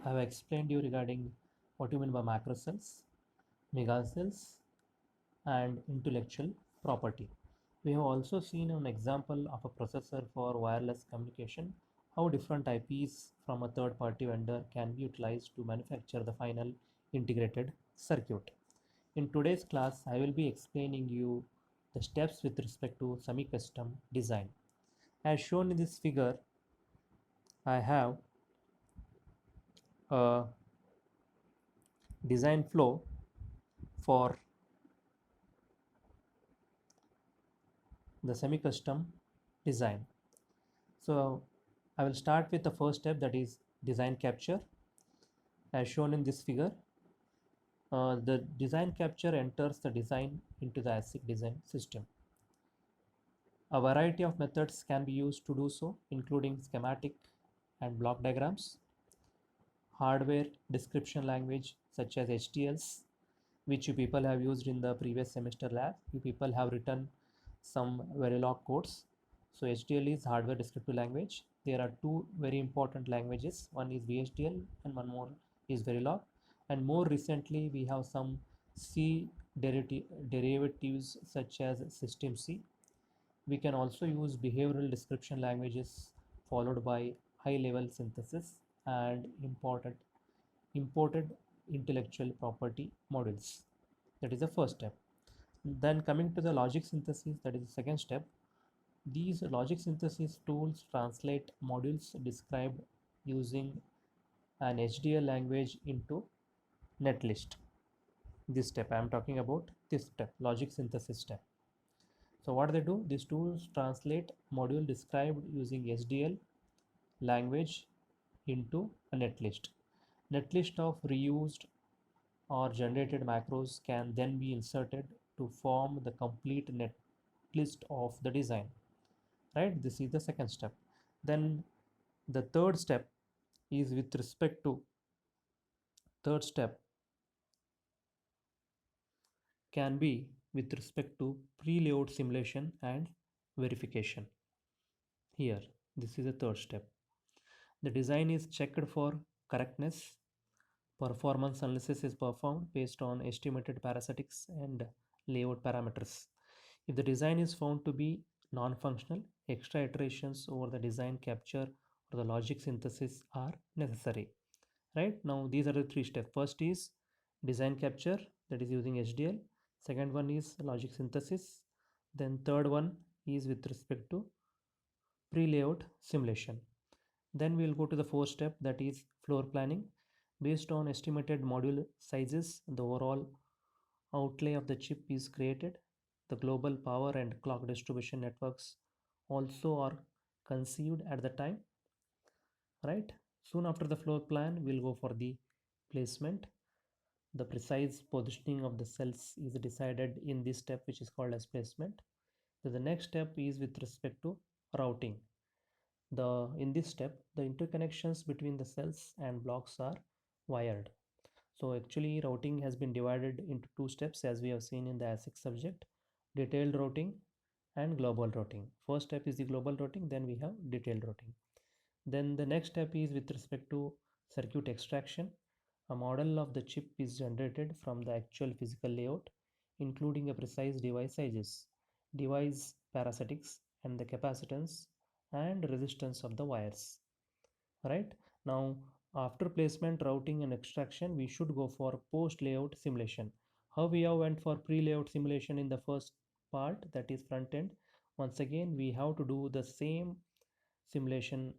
I have explained you regarding what you mean by macro cells, megacells, and intellectual property. We have also seen an example of a processor for wireless communication, how different IPs from a third party vendor can be utilized to manufacture the final integrated circuit. In today's class, I will be explaining you the steps with respect to semi-custom design. As shown in this figure, I have a design flow for the semi-custom design. So I will start with the first step, that is design capture. As shown in this figure, the design capture enters the design into the ASIC design system. A variety of methods can be used to do so, including schematic and block diagrams, hardware description language such as HDLs, which you people have used in the previous semester lab. You people have written some Verilog codes. So HDL is hardware descriptive language. There are two very important languages. One is VHDL and one more is Verilog. And more recently, we have some C derivatives such as System C. We can also use behavioral description languages followed by high level synthesis and imported intellectual property models. That is the first step. Then coming to the logic synthesis, that is the second step. These logic synthesis tools translate modules described using an HDL language into netlist. This step I am talking about, this step, logic synthesis step. So what they do, these tools translate module described using HDL language into a netlist. Netlist of reused or generated macros can then be inserted to form the complete netlist of the design. Right? This is the second step. Then the third step is with respect to third step can be with respect to pre-layout simulation and verification. Here, this is the third step. The design is checked for correctness. Performance analysis is performed based on estimated parasitics and layout parameters. If the design is found to be non-functional, extra iterations over the design capture or the logic synthesis are necessary. Right now, these are the three steps. First is design capture, that is using HDL. Second one is logic synthesis. Then third one is with respect to pre-layout simulation. Then we'll go to the fourth step, that is floor planning. Based on estimated module sizes, the overall outlay of the chip is created. The global power and clock distribution networks also are conceived at the time, right? Soon after the floor plan, we'll go for the placement. The precise positioning of the cells is decided in this step, which is called as placement. So the next step is with respect to routing. In this step, the interconnections between the cells and blocks are wired. So actually routing has been divided into two steps, as we have seen in the ASIC subject: detailed routing and global routing. First step is the global routing, then we have detailed routing. Then the next step is with respect to circuit extraction. A model of the chip is generated from the actual physical layout, including a precise device sizes, device parasitics, and the capacitance and resistance of the wires. Right now, after placement, routing, and extraction, we should go for post layout simulation. How we have went for pre layout simulation in the first part, that is front end. Once again, we have to do the same simulation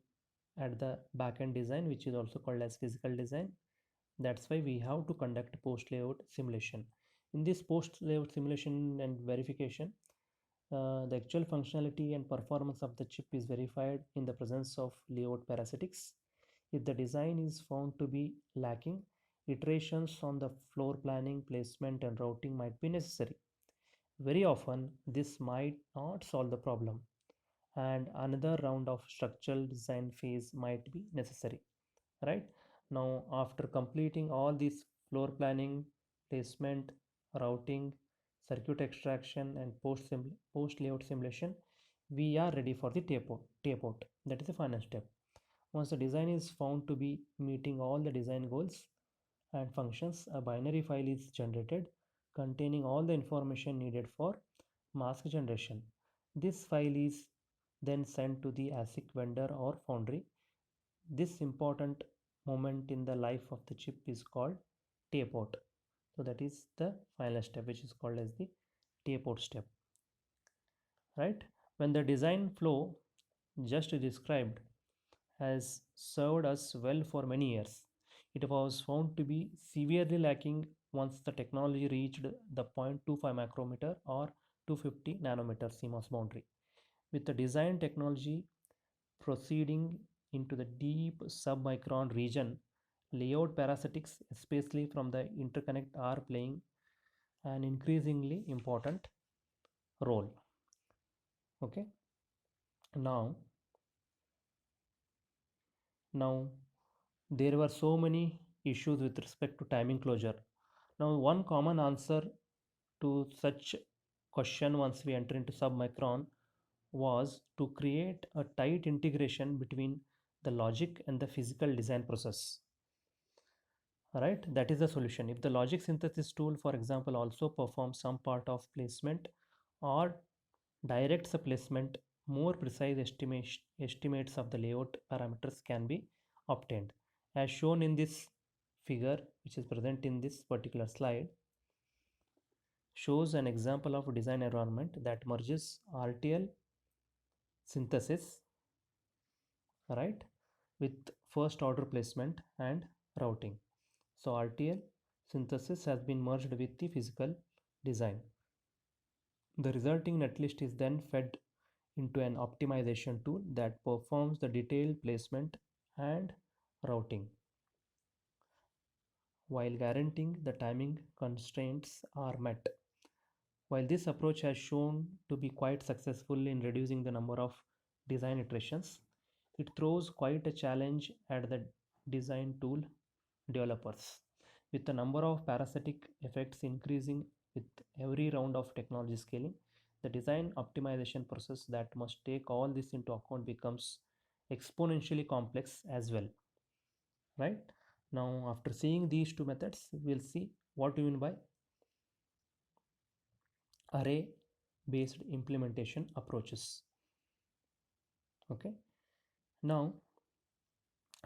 at the backend design, which is also called as physical design. That's why we have to conduct post layout simulation. In this post layout simulation and verification, the actual functionality and performance of the chip is verified in the presence of layout parasitics. If the design is found to be lacking, iterations on the floor planning, placement, and routing might be necessary. Very often, this might not solve the problem, and another round of structural design phase might be necessary. Right now, after completing all this floor planning, placement, routing, circuit extraction, and post layout simulation, we are ready for the tape out. That is the final step. Once the design is found to be meeting all the design goals and functions, a binary file is generated containing all the information needed for mask generation. This file is then sent to the ASIC vendor or foundry. This important moment in the life of the chip is called tape out. So that is the final step, which is called as the tape out step. Right? When the design flow just described has served us well for many years, it was found to be severely lacking once the technology reached the 0.25 micrometer or 250 nanometer CMOS boundary. With the design technology proceeding into the deep submicron region, layout parasitics, especially from the interconnect, are playing an increasingly important role. Okay, now now there were so many issues with respect to timing closure. Now one common answer to such question once we enter into submicron was to create a tight integration between the logic and the physical design process. Right, that is the solution. If the logic synthesis tool, for example, also performs some part of placement or directs the placement, more precise estimates of the layout parameters can be obtained. As shown in this figure, which is present in this particular slide, shows an example of a design environment that merges RTL synthesis, right, with first order placement and routing. So RTL synthesis has been merged with the physical design. The resulting netlist is then fed into an optimization tool that performs the detailed placement and routing while guaranteeing the timing constraints are met. While this approach has shown to be quite successful in reducing the number of design iterations, it throws quite a challenge at the design tool developers. With the number of parasitic effects increasing with every round of technology scaling, the design optimization process that must take all this into account becomes exponentially complex as well. Right? Now, after seeing these two methods, we'll see what we mean by array based implementation approaches. Okay. Now,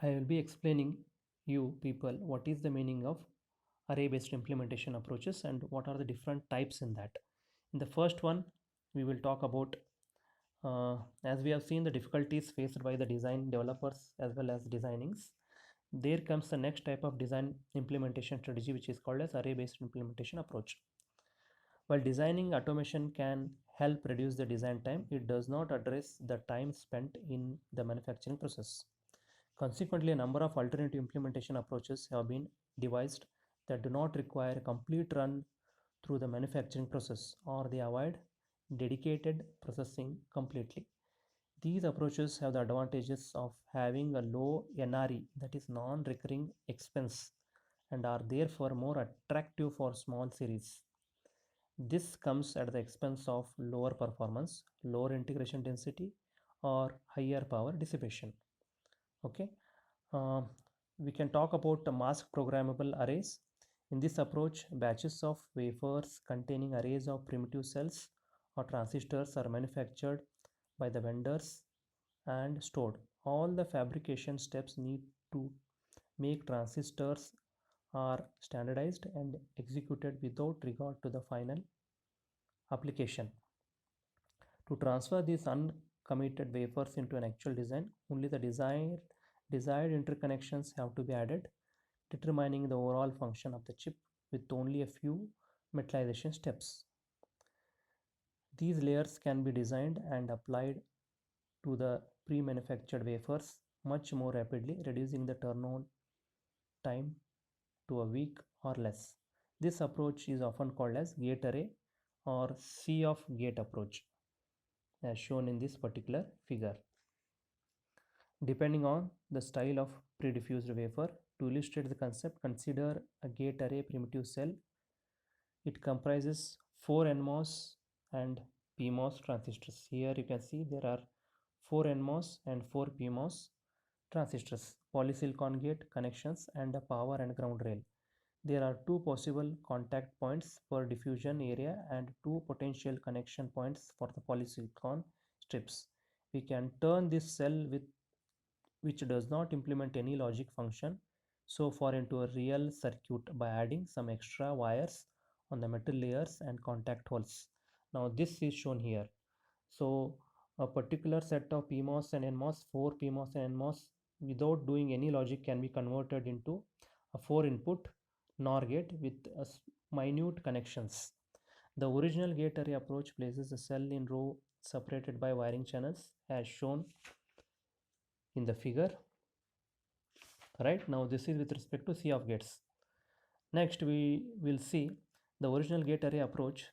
I will be explaining you people what is the meaning of array based implementation approaches and what are the different types in that. In the first one, we will talk about as we have seen the difficulties faced by the design developers as well as designings. There comes the next type of design implementation strategy, which is called as array based implementation approach. While designing automation can help reduce the design time, it does not address the time spent in the manufacturing process. Consequently, a number of alternative implementation approaches have been devised that do not require a complete run through the manufacturing process, or they avoid dedicated processing completely. These approaches have the advantages of having a low NRE, that is non recurring expense, and are therefore more attractive for small series. This comes at the expense of lower performance, lower integration density, or higher power dissipation. Okay, uh, we can talk about the mask programmable arrays. In this approach, batches of wafers containing arrays of primitive cells or transistors are manufactured by the vendors and stored. All the fabrication steps need to make transistors are standardized and executed without regard to the final application. To transfer these uncommitted wafers into an actual design, only the desired interconnections have to be added, determining the overall function of the chip with only a few metallization steps. These layers can be designed and applied to the pre-manufactured wafers much more rapidly, reducing the turnaround time to a week or less. This approach is often called as gate array or sea of gate approach, as shown in this particular figure. Depending on the style of pre-diffused wafer, to illustrate the concept, consider a gate array primitive cell. It comprises 4 NMOS and PMOS transistors. Here you can see there are 4 NMOS and 4 PMOS transistors, polysilicon gate connections, and a power and ground rail. There are two possible contact points per diffusion area and two potential connection points for the polysilicon strips. We can turn this cell which does not implement any logic function so far into a real circuit by adding some extra wires on the metal layers and contact holes. Now this is shown here. So a particular set of PMOS and NMOS, 4 PMOS and NMOS without doing any logic can be converted into a 4 input NOR gate with minute connections. The original gate array approach places the cell in row separated by wiring channels as shown in the figure. Right now this is with respect to C of gates. Next we will see the original gate array approach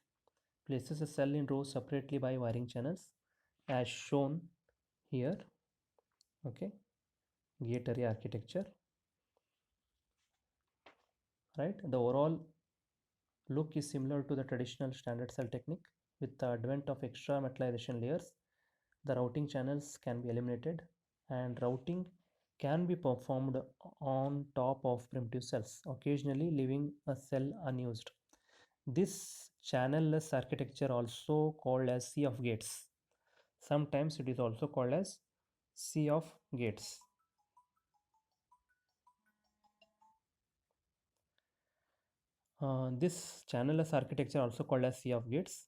places a cell in rows separately by wiring channels as shown here. Okay, gate array architecture. Right, the overall look is similar to the traditional standard cell technique. With the advent of extra metallization layers, the routing channels can be eliminated and routing can be performed on top of primitive cells, occasionally leaving a cell unused. This channelless architecture, also called as C of gates, sometimes it is also called as C of gates. This channelless architecture, also called as C of gates,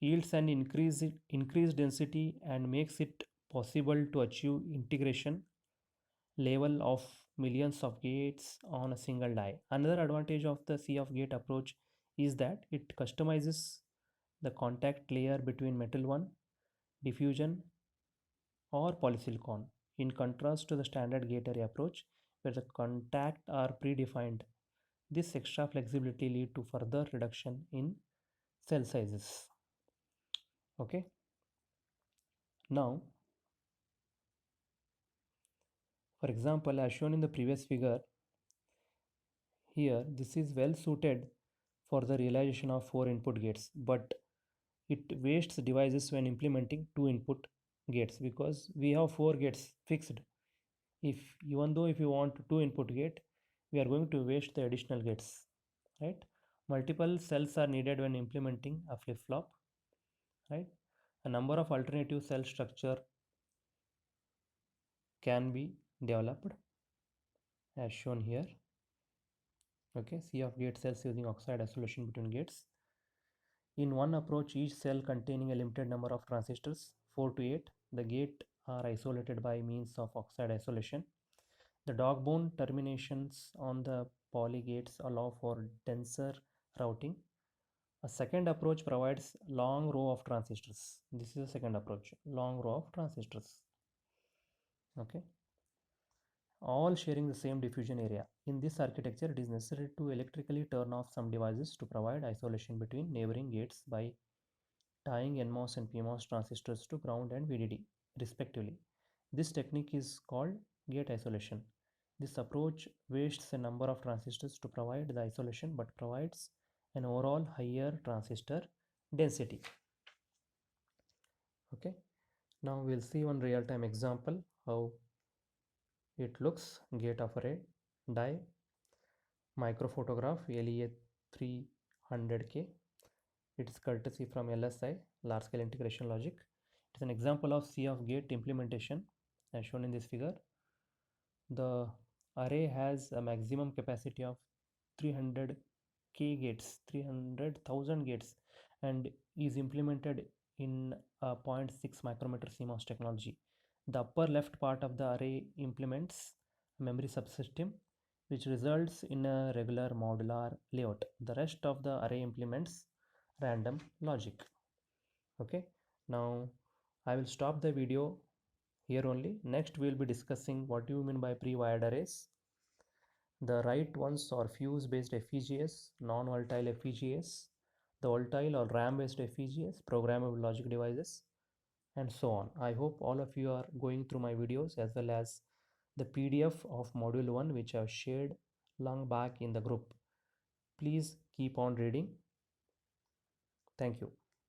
yields an increased density and makes it possible to achieve integration level of millions of gates on a single die. Another advantage of the C of gate approach is that it customizes the contact layer between metal 1, diffusion, or polysilicon, in contrast to the standard gate array approach where the contacts are predefined. This extra flexibility leads to further reduction in cell sizes. Okay, now for example, as shown in the previous figure, here this is well suited for the realization of 4 input gates, but it wastes devices when implementing 2 input gates because we have 4 gates fixed. If even though if you want 2 input gate, we are going to waste the additional gates, right? Multiple cells are needed when implementing a flip-flop, right? A number of alternative cell structure can be developed as shown here. Okay, C of gate cells using oxide isolation between gates. In one approach, each cell containing a limited number of transistors, 4 to 8, the gate are isolated by means of oxide isolation. The dog bone terminations on the polygates allow for denser routing. A second approach provides long row of transistors. This is a second approach, long row of transistors. Okay, all sharing the same diffusion area. In this architecture, it is necessary to electrically turn off some devices to provide isolation between neighboring gates by tying NMOS and PMOS transistors to ground and VDD, respectively. This technique is called gate isolation. This approach wastes a number of transistors to provide the isolation but provides an overall higher transistor density. Okay, now we'll see one real-time example how it looks. Gate of array die microphotograph LEA 300K. It is courtesy from LSI, large scale integration logic. It is an example of C of gate implementation as shown in this figure. The array has a maximum capacity of 300k gates, 300,000 gates, and is implemented in a 0.6 micrometer CMOS technology. The upper left part of the array implements a memory subsystem which results in a regular modular layout. The rest of the array implements random logic. Okay, now I will stop the video here only. Next we will be discussing what do you mean by pre-wired arrays. The right ones are fuse based FPGAs, non-volatile FPGAs, the volatile or RAM based FPGAs, programmable logic devices, and so on. I hope all of you are going through my videos as well as the PDF of module 1 which I have shared long back in the group. Please keep on reading. Thank you.